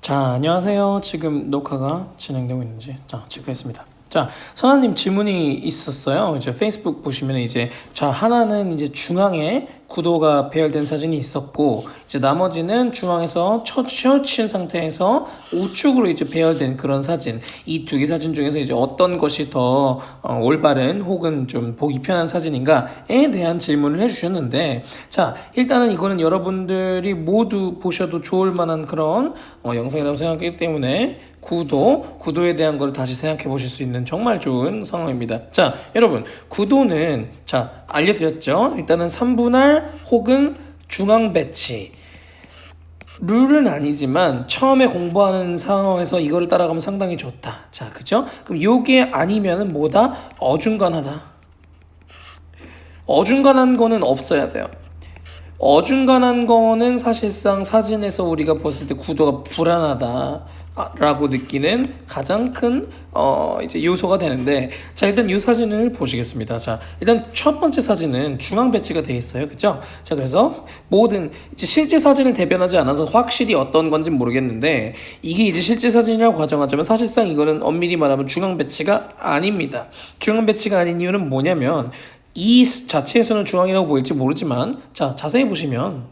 자, 안녕하세요. 지금 녹화가 진행되고 있는지 체크했습니다. 자, 선아님 질문이 있었어요. 이제 페이스북 보시면 이제 하나는 이제 중앙에 구도가 배열된 사진이 있었고, 이제 나머지는 중앙에서 쳐친 상태에서 우측으로 이제 배열된 그런 사진. 이 두 개 사진 중에서 이제 어떤 것이 더 올바른 혹은 좀 보기 편한 사진인가에 대한 질문을 해주셨는데, 자, 일단은 이거는 여러분들이 모두 보셔도 좋을 만한 그런 영상이라고 생각하기 때문에 구도에 대한 걸 다시 생각해 보실 수 있는 정말 좋은 상황입니다. 자, 여러분, 구도는 알려드렸죠? 일단은 3분할 혹은 중앙 배치. 룰은 아니지만 처음에 공부하는 상황에서 이거를 따라가면 상당히 좋다. 자, 그죠? 그럼 요게 아니면은 뭐다? 어중간하다. 어중간한 거는 없어야 돼요. 어중간한 거는 사실상 사진에서 우리가 봤을 때 구도가 불안하다 라고 느끼는 가장 큰 이제 요소가 되는데, 자, 일단 이 사진을 보시겠습니다. 자, 일단 첫 번째 사진은 중앙 배치가 되어 있어요. 그죠? 자, 그래서 모든 이제 실제 사진을 대변하지 않아서 확실히 어떤 건지 모르겠는데, 이게 이제 실제 사진이라고 가정하자면 사실상 이거는 엄밀히 말하면 중앙 배치가 아닙니다. 중앙 배치가 아닌 이유는 뭐냐면, 이 자체에서는 중앙이라고 보일지 모르지만, 자, 자세히 보시면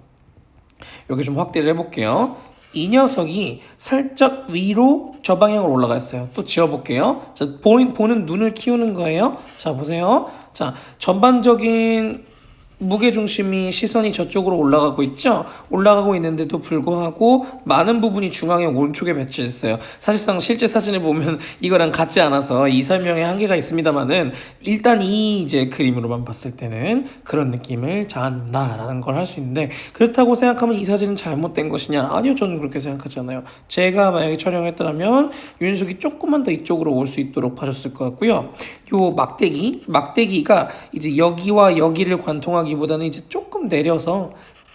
여기 좀 확대를 해볼게요. 이 녀석이 살짝 위로 저 방향으로 올라가 있어요. 또 지워볼게요. 자, 보는 눈을 키우는 거예요. 자, 보세요. 자, 전반적인 무게중심이 시선이 저쪽으로 올라가고 있죠? 올라가고 있는데도 불구하고 많은 부분이 중앙의 오른쪽에 배치했어요. 사실상 실제 사진을 보면 이거랑 같지 않아서 이 설명에 한계가 있습니다만은, 일단 이 이제 그림으로만 봤을 때는 그런 느낌을 잔다라는 걸 할 수 있는데, 그렇다고 생각하면 이 사진은 잘못된 것이냐? 아니요, 저는 그렇게 생각하지 않아요. 제가 만약에 촬영했더라면 윤석이 조금만 더 이쪽으로 올 수 있도록 봐줬을 것 같고요. 요 막대기가 이제 여기와 여기를 관통하기보다는 이제 조금 내려서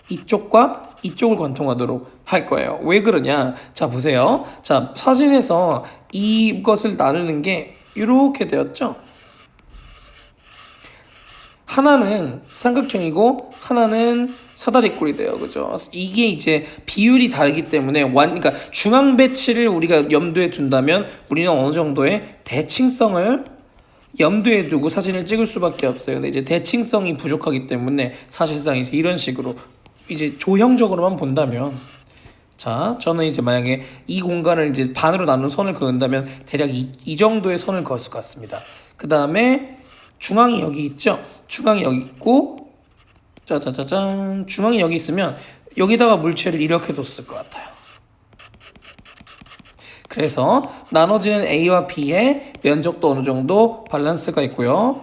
이쪽과 이쪽을 관통하도록 할 거예요. 왜 그러냐? 자, 보세요. 자, 사진에서 이것을 나누는 게 이렇게 되었죠? 하나는 삼각형이고 하나는 사다리꼴이 돼요. 그죠? 이게 이제 비율이 다르기 때문에 그러니까 중앙 배치를 우리가 염두에 둔다면 우리는 어느 정도의 대칭성을 염두에 두고 사진을 찍을 수밖에 없어요. 근데 이제 대칭성이 부족하기 때문에 사실상 이제 이런 식으로 이제 조형적으로만 본다면, 자, 저는 이제 만약에 이 공간을 이제 반으로 나눈 선을 그은다면 대략 이 정도의 선을 그었을 것 같습니다. 그 다음에 중앙이 여기 있죠? 중앙이 여기 있고, 짜자자잔, 중앙이 여기 있으면 여기다가 물체를 이렇게 뒀을 것 같아요. 그래서 나눠지는 A와 B의 면적도 어느 정도 밸런스가 있고요.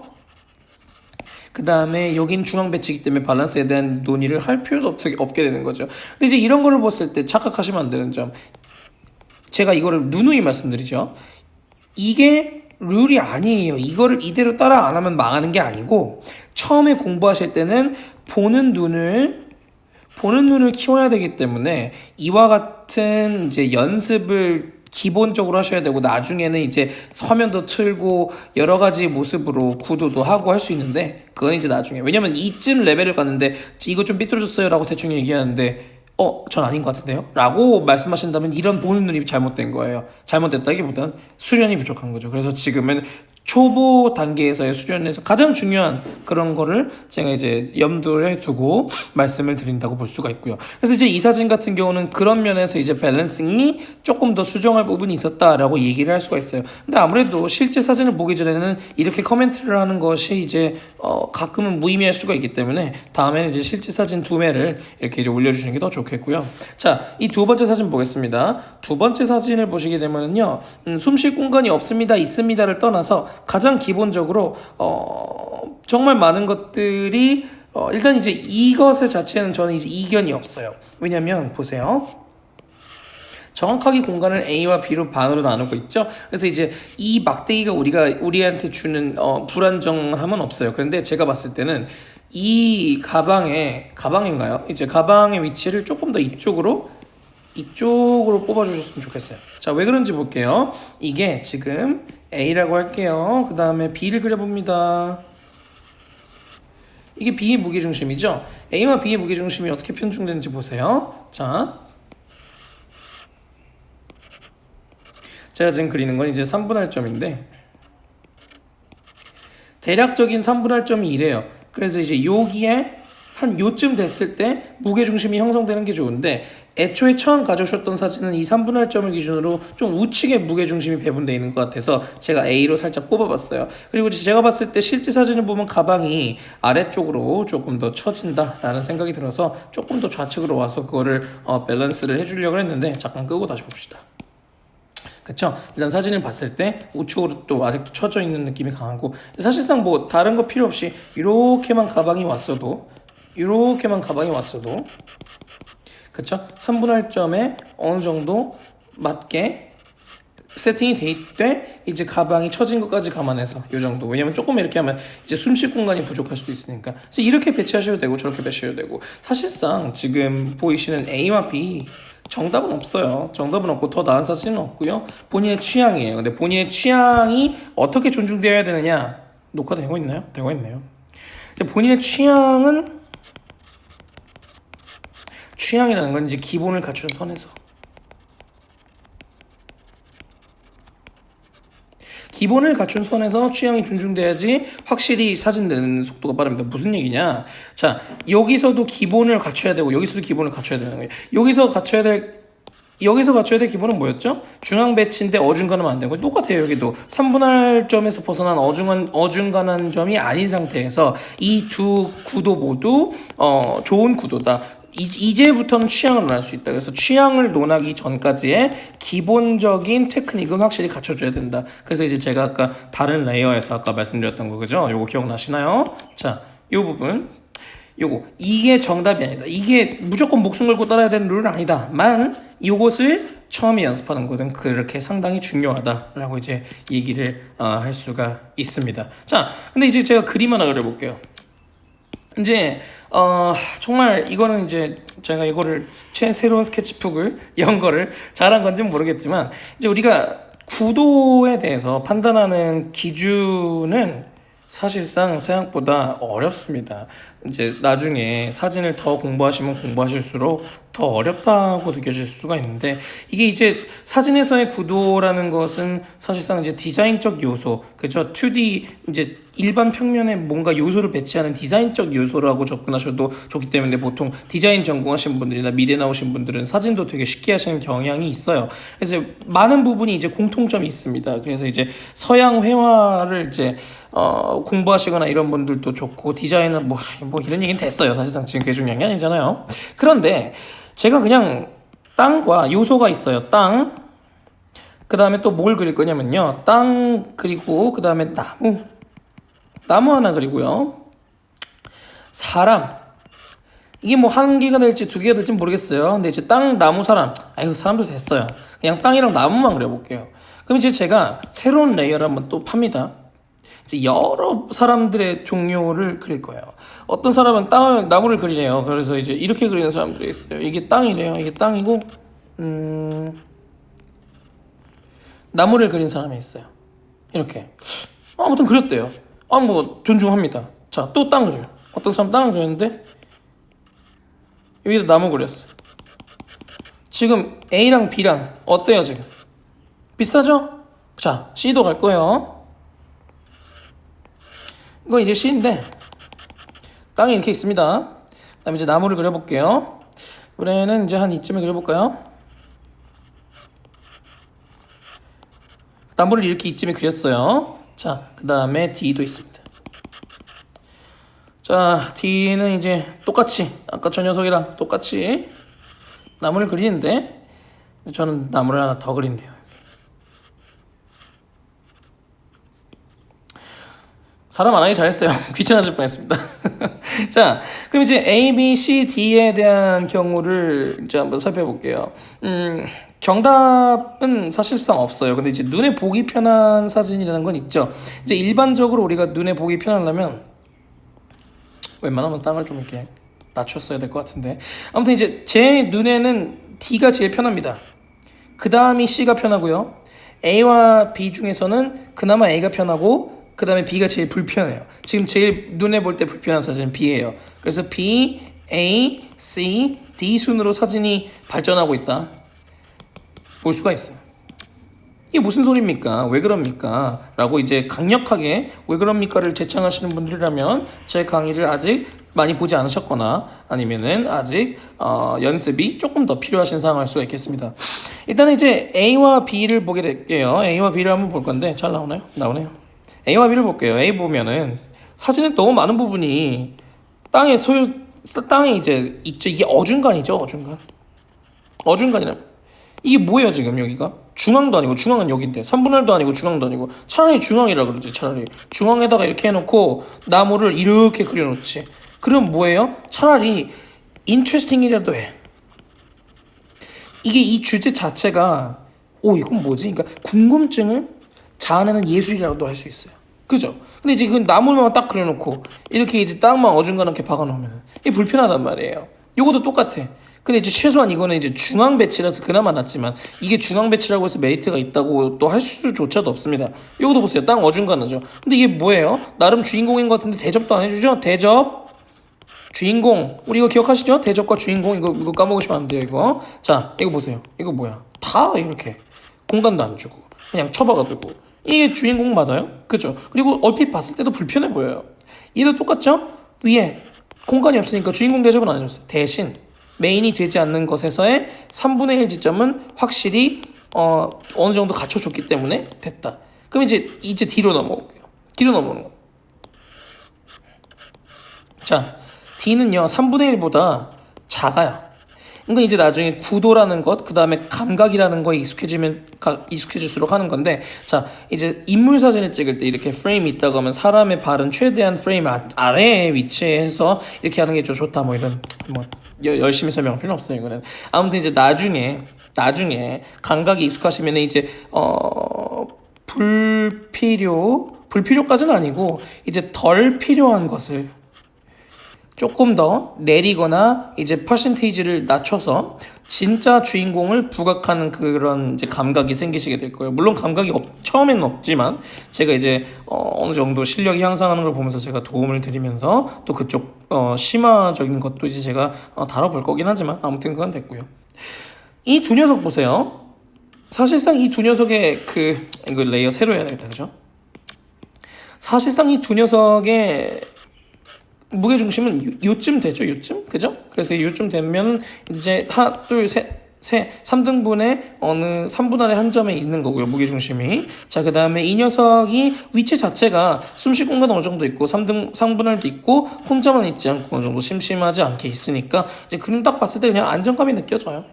그 다음에 여긴 중앙 배치이기 때문에 밸런스에 대한 논의를 할 필요도 없게 되는 거죠. 근데 이제 이런 거를 봤을 때 착각하시면 안 되는 점, 제가 이거를 누누이 말씀드리죠. 이게 룰이 아니에요. 이거를 이대로 따라 안 하면 망하는 게 아니고, 처음에 공부하실 때는 보는 눈을 키워야 되기 때문에 이와 같은 이제 연습을 기본적으로 하셔야 되고, 나중에는 이제 화면도 틀고 여러 가지 모습으로 구도도 하고 할 수 있는데, 그건 이제 나중에. 왜냐면 이쯤 레벨을 갔는데 이거 좀 삐뚤어졌어요 라고 대충 얘기하는데, 전 아닌 것 같은데요? 라고 말씀하신다면 이런 보는 눈이 잘못된 거예요. 잘못됐다기보단 수련이 부족한 거죠. 그래서 지금은 초보 단계에서의 수련에서 가장 중요한 그런 거를 제가 이제 염두에 두고 말씀을 드린다고 볼 수가 있고요. 그래서 이제 이 사진 같은 경우는 그런 면에서 이제 밸런싱이 조금 더 수정할 부분이 있었다라고 얘기를 할 수가 있어요. 근데 아무래도 실제 사진을 보기 전에는 이렇게 커멘트를 하는 것이 이제 가끔은 무의미할 수가 있기 때문에 다음에는 이제 실제 사진 2매를 이렇게 이제 올려주시는 게 더 좋겠고요. 자, 이 두 번째 사진 보겠습니다. 두 번째 사진을 보시게 되면은요, 숨 쉴 공간이 없습니다, 있습니다를 떠나서 가장 기본적으로 정말 많은 것들이 일단 이제 이것의 자체는 저는 이제 이견이 없어요. 왜냐면 보세요. 정확하게 공간을 A와 B로 반으로 나누고 있죠. 그래서 이제 이 막대기가 우리한테 주는 불안정함은 없어요. 그런데 제가 봤을 때는 이 가방인가요? 이제 가방의 위치를 조금 더 이쪽으로 뽑아주셨으면 좋겠어요. 자, 왜 그런지 볼게요. 이게 지금 A라고 할게요. 그 다음에 B를 그려봅니다. 이게 B의 무게중심이죠. A와 B의 무게중심이 어떻게 편중되는지 보세요. 자, 제가 지금 그리는 건 이제 3분할점인데 대략적인 3분할점이 이래요. 그래서 이제 여기에 한 요쯤 됐을 때 무게중심이 형성되는 게 좋은데 애초에 처음 가져오셨던 사진은 이 3분할점을 기준으로 좀 우측에 무게중심이 배분되어 있는 것 같아서 제가 A로 살짝 뽑아봤어요. 그리고 제가 봤을 때 실제 사진을 보면 가방이 아래쪽으로 조금 더 처진다라는 생각이 들어서 조금 더 좌측으로 와서 그거를 밸런스를 해주려고 했는데 잠깐 끄고 다시 봅시다. 그쵸? 일단 사진을 봤을 때 우측으로 또 아직도 처져 있는 느낌이 강하고 사실상 뭐 다른 거 필요 없이 이렇게만 가방이 왔어도 그쵸? 3분할점에 어느 정도 맞게 세팅이 돼 있되 이제 가방이 처진 것까지 감안해서 이 정도. 왜냐면 조금 이렇게 하면 이제 숨쉴 공간이 부족할 수도 있으니까. 그래서 이렇게 배치하셔도 되고 저렇게 배치하셔도 되고. 사실상 지금 보이시는 A와 B 정답은 없어요. 정답은 없고 더 나은 사진은 없고요. 본인의 취향이에요. 근데 본인의 취향이 어떻게 존중되어야 되느냐? 녹화되고 있나요? 되고 있네요. 본인의 취향이라는 건 이제 기본을 갖춘 선에서 취향이 존중돼야지 확실히 사진 내는 속도가 빠릅니다. 무슨 얘기냐? 자, 여기서도 기본을 갖춰야 되고 여기서도 기본을 갖춰야 되는 거예요. 여기서 갖춰야 될 기본은 뭐였죠? 중앙 배치인데 어중간하면 안 되고 똑같아요. 여기도 3분할점에서 벗어난 어중간한 점이 아닌 상태에서 이 두 구도 모두 좋은 구도다. 이제부터는 취향을 논할 수 있다. 그래서 취향을 논하기 전까지의 기본적인 테크닉은 확실히 갖춰줘야 된다. 그래서 이제 제가 아까 다른 레이어에서 아까 말씀드렸던 거 그죠? 요거 기억나시나요? 자, 요 부분 이게 정답이 아니다. 이게 무조건 목숨 걸고 따라야 되는 룰은 아니다.만 이것을 처음에 연습하는 거는 그렇게 상당히 중요하다라고 이제 얘기를 할 수가 있습니다. 자, 근데 이제 제가 그림 하나 그려볼게요. 이제 정말 이거는 이제 제가 이거를 새로운 스케치북을 연 거를 잘한 건지는 모르겠지만 이제 우리가 구도에 대해서 판단하는 기준은 사실상 생각보다 어렵습니다. 이제 나중에 사진을 더 공부하시면 공부하실수록 더 어렵다고 느껴질 수가 있는데 이게 이제 사진에서의 구도라는 것은 사실상 이제 디자인적 요소, 그죠? 2D 이제 일반 평면에 뭔가 요소를 배치하는 디자인적 요소라고 접근하셔도 좋기 때문에 보통 디자인 전공하신 분들이나 미대 나오신 분들은 사진도 되게 쉽게 하시는 경향이 있어요. 그래서 많은 부분이 이제 공통점이 있습니다. 그래서 이제 서양 회화를 이제 공부하시거나 이런 분들도 좋고 디자인은 뭐 이런 얘기는 됐어요. 사실상 지금 그게 중요한 게 아니잖아요. 그런데 제가 그냥 땅과 요소가 있어요. 땅. 그 다음에 또 뭘 그릴 거냐면요. 땅 그리고 그 다음에 나무 하나 그리고요. 사람. 이게 뭐 한 개가 될지 두 개가 될지 모르겠어요. 근데 이제 땅, 나무, 사람. 사람도 됐어요. 그냥 땅이랑 나무만 그려볼게요. 그럼 이제 제가 새로운 레이어를 한번 또 팝니다. 이제 여러 사람들의 종류를 그릴 거예요. 어떤 사람은 나무를 그리래요. 그래서 이제 이렇게 그리는 사람들이 있어요. 이게 땅이래요. 이게 땅이고, 나무를 그린 사람이 있어요. 이렇게. 아무튼 그렸대요. 뭐 존중합니다. 자, 또 땅 그려요. 어떤 사람 땅을 그렸는데 여기다 나무 그렸어. 지금 A랑 B랑 어때요 지금? 비슷하죠? 자, C도 갈 거예요. 이거 이제 C인데 땅이 이렇게 있습니다. 그 다음에 이제 나무를 그려볼게요. 올해는 이제 한 이쯤에 그려볼까요? 나무를 이렇게 이쯤에 그렸어요. 자, 그 다음에 D도 있습니다. 자, D는 이제 똑같이 아까 저 녀석이랑 똑같이 나무를 그리는데 저는 나무를 하나 더 그린대요. 사람 안 하기 잘했어요. 귀찮아질 뻔했습니다. 자, 그럼 이제 A, B, C, D에 대한 경우를 이제 한번 살펴볼게요. 정답은 사실상 없어요. 근데 이제 눈에 보기 편한 사진이라는 건 있죠. 이제 일반적으로 우리가 눈에 보기 편하려면 웬만하면 땅을 좀 이렇게 낮췄어야 될 것 같은데. 아무튼 이제 제 눈에는 D가 제일 편합니다. 그 다음이 C가 편하고요. A와 B 중에서는 그나마 A가 편하고 그 다음에 B가 제일 불편해요. 지금 제일 눈에 볼 때 불편한 사진은 B예요. 그래서 B, A, C, D 순으로 사진이 발전하고 있다 볼 수가 있어요. 이게 무슨 소리입니까? 왜 그럽니까? 라고 이제 강력하게 왜 그럽니까를 제창하시는 분들이라면 제 강의를 아직 많이 보지 않으셨거나 아니면은 아직 연습이 조금 더 필요하신 상황일 수가 있겠습니다. 일단은 이제 A와 B를 보게 될게요. A와 B를 한번 볼 건데 잘 나오나요? 나오네요. A와 B를 볼게요. A 보면은 사진은 너무 많은 부분이 땅에 이제 있죠. 이게 어중간이죠. 어중간이라 이게 뭐예요 지금 여기가? 중앙도 아니고 중앙은 여기인데 3분의 1도 아니고 중앙도 아니고 차라리 중앙이라 그러지. 차라리 중앙에다가 이렇게 해놓고 나무를 이렇게 그려놓지. 그럼 뭐예요? 차라리 interesting이라도 해. 이게 이 주제 자체가 이건 뭐지? 그러니까 궁금증을 자아내는 예술이라고도 할 수 있어요. 그죠? 근데 이제 그 나무만 딱 그려놓고 이렇게 이제 땅만 어중간하게 박아놓으면 이게 불편하단 말이에요. 요것도 똑같아. 근데 이제 최소한 이거는 이제 중앙 배치라서 그나마 낫지만 이게 중앙 배치라고 해서 메리트가 있다고 또 할 수조차도 없습니다. 요것도 보세요. 땅 어중간하죠. 근데 이게 뭐예요? 나름 주인공인 것 같은데 대접도 안 해주죠? 대접 주인공 우리 이거 기억하시죠? 대접과 주인공 이거 까먹으시면 안 돼요 이거. 자 이거 보세요. 이거 뭐야? 다 이렇게 공간도 안 주고 그냥 쳐박아두고 이게 주인공 맞아요? 그죠? 그리고 얼핏 봤을 때도 불편해 보여요. 얘도 똑같죠? 위에 공간이 없으니까 주인공 대접은 안 해줬어요. 대신 메인이 되지 않는 것에서의 3분의 1 지점은 확실히 어느 정도 갖춰줬기 때문에 됐다. 그럼 이제 뒤로 넘어올게요. 뒤로 넘어오는 거. 자, D는요 3분의 1보다 작아요. 그러니까 이제 나중에 구도라는 것, 그 다음에 감각이라는 거에 익숙해질수록 하는 건데, 자, 이제 인물 사진을 찍을 때 이렇게 프레임이 있다고 하면 사람의 발은 최대한 프레임 아래에 위치해서 이렇게 하는 게 좀 좋다, 뭐 이런, 열심히 설명할 필요는 없어요, 이거는. 아무튼 이제 나중에 감각이 익숙하시면 이제, 불필요까지는 아니고, 이제 덜 필요한 것을 조금 더 내리거나 이제 퍼센테이지를 낮춰서 진짜 주인공을 부각하는 그런 이제 감각이 생기시게 될 거예요. 물론 감각이 처음에는 없지만 제가 이제 어느 정도 실력이 향상하는 걸 보면서 제가 도움을 드리면서 또 그쪽 심화적인 것도 이제 제가 다뤄볼 거긴 하지만 아무튼 그건 됐고요. 이 두 녀석 보세요. 사실상 이 두 녀석의 이거 레이어 새로 해야 되겠다, 그죠? 사실상 이 두 녀석의 무게 중심은 요쯤 되죠, 요쯤, 그죠? 그래서 요쯤 되면 이제 하나, 둘, 셋, 3등분의 어느 3분 안의 한 점에 있는 거고요, 무게 중심이. 자, 그 다음에 이 녀석이 위치 자체가 숨쉴 공간 어느 정도 있고 3분할도 있고 혼자만 있지 않고 어느 정도 심심하지 않게 있으니까 이제 그림 딱 봤을 때 그냥 안정감이 느껴져요.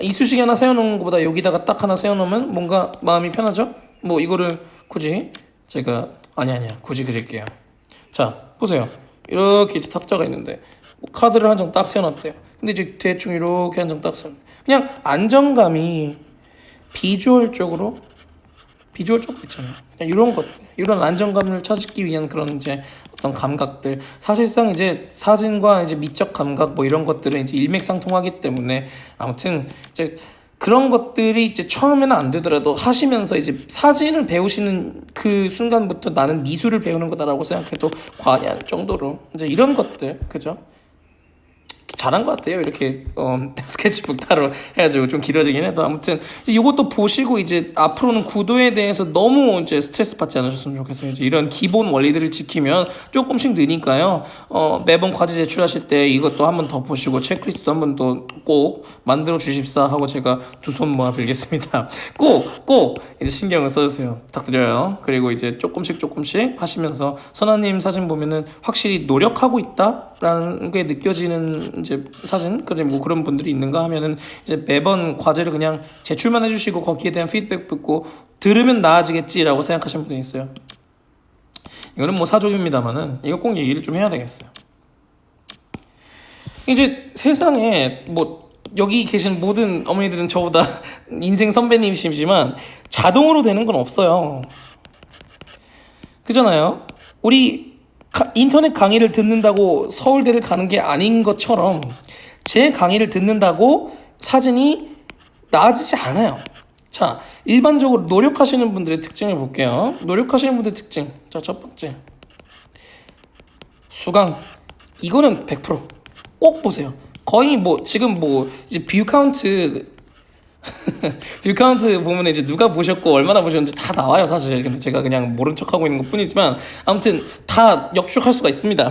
이쑤시개 하나 세워놓는 것보다 여기다가 딱 하나 세워놓으면 뭔가 마음이 편하죠? 뭐 이거를 굳이 제가 아니야 굳이 그릴게요. 자, 보세요. 이렇게 탁자가 있는데 카드를 한 장 딱 세워놨대요. 근데 이제 대충 이렇게 한 장 딱 세워. 그냥 안정감이 비주얼적으로 있잖아요. 그냥 이런 것들, 이런 안정감을 찾기 위한 그런 이제 어떤 감각들. 사실상 이제 사진과 이제 미적 감각 뭐 이런 것들은 이제 일맥상통하기 때문에 아무튼 이제 그런 것들이 이제 처음에는 안 되더라도 하시면서 이제 사진을 배우시는 그 순간부터 나는 미술을 배우는 거다라고 생각해도 과언이 아닐 정도로 이제 이런 것들, 그죠? 잘한 것 같아요. 이렇게 스케치북 따로 해가지고 좀 길어지긴 해도 아무튼 이것도 보시고 이제 앞으로는 구도에 대해서 너무 이제 스트레스 받지 않으셨으면 좋겠어요. 이제 이런 기본 원리들을 지키면 조금씩 느니까요. 매번 과제 제출하실 때 이것도 한번 더 보시고 체크리스트도 한번 더 꼭 만들어 주십사 하고 제가 두 손 모아 빌겠습니다. 꼭 이제 신경을 써주세요. 부탁드려요. 그리고 이제 조금씩 하시면서 선아님 사진 보면은 확실히 노력하고 있다라는 게 느껴지는 이제 사진 뭐 그런 분들이 있는가 하면은 이제 매번 과제를 그냥 제출만 해주시고 거기에 대한 피드백 듣고 들으면 나아지겠지라고 생각하시는 분이 있어요. 이거는 뭐 사족입니다만은 이거 꼭 얘기를 좀 해야 되겠어요. 이제 세상에 뭐 여기 계신 모든 어머니들은 저보다 인생 선배님이시지만 자동으로 되는 건 없어요. 그잖아요. 우리 인터넷 강의를 듣는다고 서울대를 가는 게 아닌 것처럼 제 강의를 듣는다고 사진이 나아지지 않아요. 자, 일반적으로 노력하시는 분들의 특징을 볼게요. 노력하시는 분들의 특징. 자, 첫 번째. 수강. 이거는 100%. 꼭 보세요. 거의 뭐 지금 뭐 이제 뷰 카운트 뷰 카운트 보면 이제 누가 보셨고 얼마나 보셨는지 다 나와요 사실. 근데 제가 그냥 모른 척하고 있는 것 뿐이지만 아무튼 다 역축할 수가 있습니다.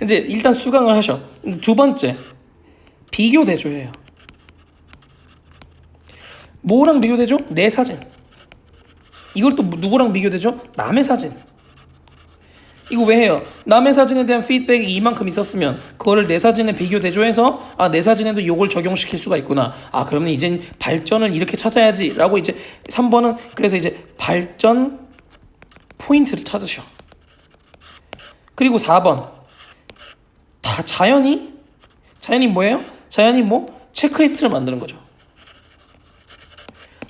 이제 일단 수강을 하셔. 두 번째, 비교 대조예요. 뭐랑 비교되죠? 내 사진. 이걸 또 누구랑 비교되죠? 남의 사진. 이거 왜 해요? 남의 사진에 대한 피드백이 이만큼 있었으면 그거를 내 사진에 비교 대조해서 아, 내 사진에도 요걸 적용시킬 수가 있구나. 아, 그러면 이젠 발전을 이렇게 찾아야지 라고 이제 3번은 그래서 이제 발전 포인트를 찾으셔. 그리고 4번 다 자연히 뭐예요? 자연히 뭐 체크리스트를 만드는 거죠.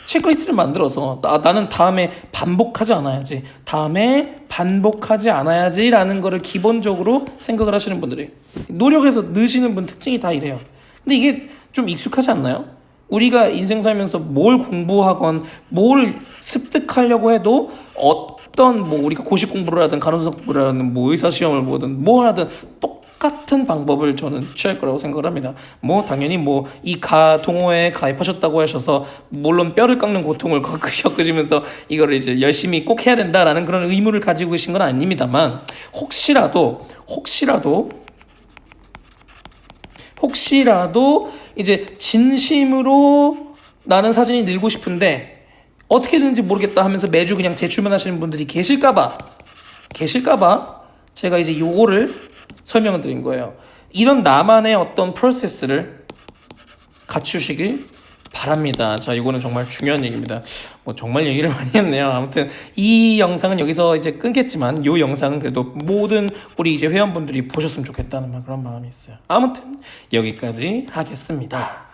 체크리스트를 만들어서 나는 다음에 반복하지 않아야지. 다음에 반복하지 않아야지라는 거를 기본적으로 생각을 하시는 분들이 노력해서 느시는 분 특징이 다 이래요. 근데 이게 좀 익숙하지 않나요? 우리가 인생 살면서 뭘 공부하건 뭘 습득하려고 해도 어떤 뭐 우리가 고시 공부를 하든 간호사 공부를 하든 뭐 의사 시험을 보든 뭘 하든 똑같은 방법을 저는 취할 거라고 생각을 합니다. 뭐 당연히 뭐 이 동호회에 가입하셨다고 하셔서 물론 뼈를 깎는 고통을 겪으시면서 이거를 이제 열심히 꼭 해야 된다라는 그런 의무를 가지고 계신 건 아닙니다만 혹시라도 이제 진심으로 나는 사진이 늘고 싶은데 어떻게 되는지 모르겠다 하면서 매주 그냥 재출만 하시는 분들이 계실까봐 제가 이제 요거를 설명을 드린 거예요. 이런 나만의 어떤 프로세스를 갖추시길 바랍니다. 자, 이거는 정말 중요한 얘기입니다. 뭐 정말 얘기를 많이 했네요. 아무튼 이 영상은 여기서 이제 끊겠지만 이 영상은 그래도 모든 우리 이제 회원분들이 보셨으면 좋겠다는 그런 마음이 있어요. 아무튼 여기까지 하겠습니다.